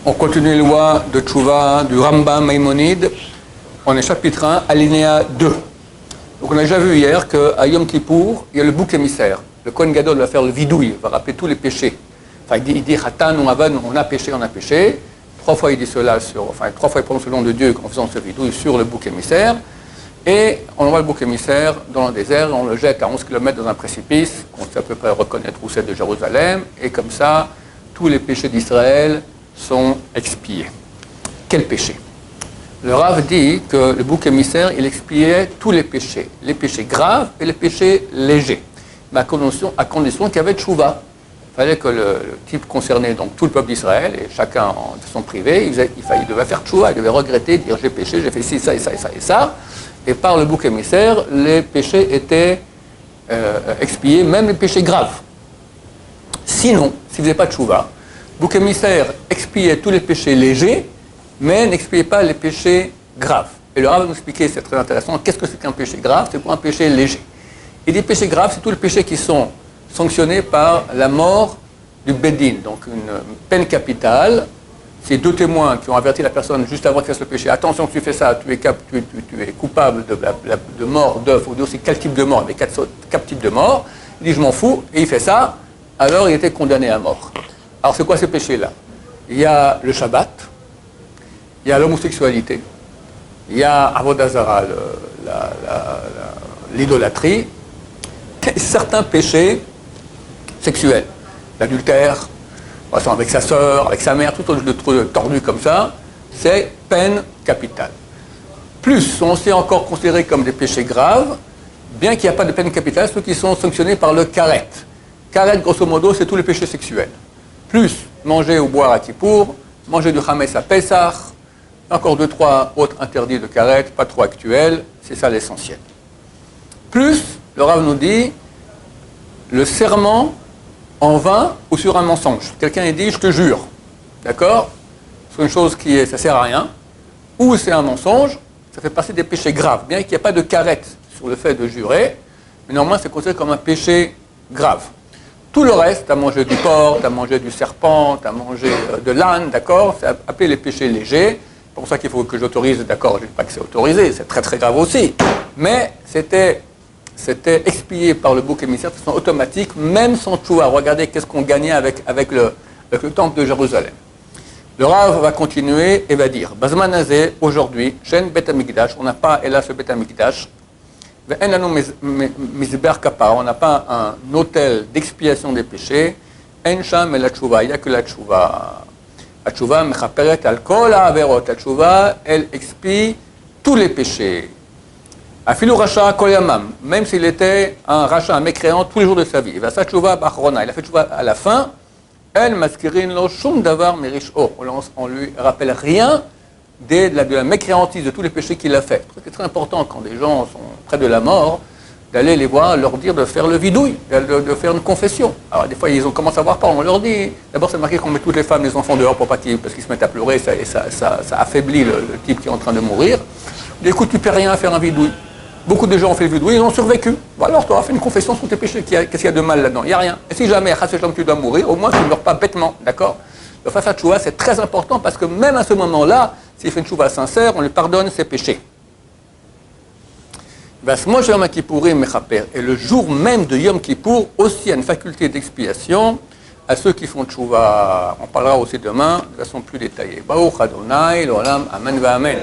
On continue les lois de Tchouva du Rambam Maïmonide. On est chapitre 1, alinéa 2. Donc on a déjà vu hier qu'à Yom Kippour, il y a le bouc émissaire. Le Kohen Gadol va faire le vidouille, va rappeler tous les péchés. Enfin, il dit Hatan ou Avan, on a péché, on a péché. 3 fois il dit cela, 3 fois il prononce le nom de Dieu en faisant ce vidouille sur le bouc émissaire. Et on envoie le bouc émissaire dans le désert, on le jette à 11 km dans un précipice, qu'on sait à peu près reconnaître où c'est de Jérusalem, et comme ça, tous les péchés d'Israël sont expiés. Quel péché? Le Rav dit que le bouc émissaire, il expiait tous les péchés graves et les péchés légers, mais à condition qu'il y avait tchouva. Il fallait que le type concerné, donc tout le peuple d'Israël, et chacun de son privé, il devait faire tchouva, il devait regretter, dire j'ai péché, j'ai fait ci, ça et ça et ça et ça. Et par le bouc émissaire, les péchés étaient expiés, même les péchés graves. Sinon, s'il ne faisait pas de tchouva, le bouc émissaire expiait tous les péchés légers, mais n'expiait pas les péchés graves. Et le Rav va nous expliquer, c'est très intéressant, qu'est-ce que c'est qu'un péché grave? C'est quoi un péché léger? Et des péchés graves, c'est tous les péchés qui sont sanctionnés par la mort du Bédin, donc une peine capitale. C'est 2 témoins qui ont averti la personne juste avant qu'il fasse le péché. Attention, tu fais ça, tu es coupable de mort, d'œuf, ou aussi quel type de mort? Il y avait 4 types de mort. Il dit je m'en fous, et il fait ça, alors il était condamné à mort. Alors c'est quoi ces péchés-là? Il y a le Shabbat, il y a l'homosexualité, il y a Avodah Zara, l'idolâtrie, et certains péchés sexuels, l'adultère, avec sa sœur, avec sa mère, tout autre de trucs tordus comme ça, c'est peine capitale. Plus, sont aussi encore considérés comme des péchés graves, bien qu'il n'y a pas de peine capitale, ceux qui sont sanctionnés par le karet. Karet, grosso modo, c'est tous les péchés sexuels. Plus, manger ou boire à Kippour, manger du Hametz à Pessah, encore 2-3 autres interdits de karet, pas trop actuels, c'est ça l'essentiel. Plus, le Rav nous dit, le serment en vain ou sur un mensonge. Quelqu'un dit je te jure, d'accord? C'est une chose ça sert à rien, ou c'est un mensonge, ça fait partie des péchés graves, bien qu'il n'y ait pas de karet sur le fait de jurer, mais normalement c'est considéré comme un péché grave. Tout le reste, tu as mangé du porc, tu as mangé du serpent, tu as mangé de l'âne, d'accord? C'est appelé les péchés légers, c'est pour ça qu'il faut que j'autorise, d'accord? Je ne dis pas que c'est autorisé, c'est très très grave aussi, mais c'était expié par le bouc émissaire de façon automatique, même sans tchouva. Regardez qu'est-ce qu'on gagnait avec le temple de Jérusalem. Le Rav va continuer et va dire Bazmanazé, aujourd'hui, Shen Bet Amikdash, on n'a pas, hélas, le Bet Amikdash, on n'a pas un autel d'expiation des péchés, En Sham et la tchouva, il n'y a que la tchouva. La tchouva, mechaperet al kol ha'averot, la tchouva, elle expie tous les péchés. Afilou Racha Kol Yamam, même s'il était un Racha, un mécréant tous les jours de sa vie. Il a fait tchouva à la fin. El maskirin lo shum davar merish'o. On lui rappelle rien de la mécréantise de tous les péchés qu'il a fait. C'est très important quand des gens sont près de la mort, d'aller les voir, leur dire de faire le vidouille, de faire une confession. Alors des fois ils commencent à avoir peur, on leur dit, d'abord c'est marqué qu'on met toutes les femmes, les enfants dehors parce qu'ils se mettent à pleurer, ça affaiblit le type qui est en train de mourir. Écoute, tu ne peux rien faire un vidouille. Beaucoup de gens ont fait le vidouille, ils ont survécu. Bon, alors tu auras fait une confession sur tes péchés. Qu'est-ce qu'il y a de mal là-dedans? Il n'y a rien. Et si jamais, tu dois mourir, au moins tu ne meurs pas bêtement. D'accord? Le face à tchouva, c'est très important parce que même à ce moment-là, s'il fait une tchouva sincère, on lui pardonne ses péchés. Et le jour même de Yom Kippour, aussi il y a une faculté d'expiation à ceux qui font tchouva. On parlera aussi demain de façon plus détaillée. Baruch Adonai, l'olam, amen va amen.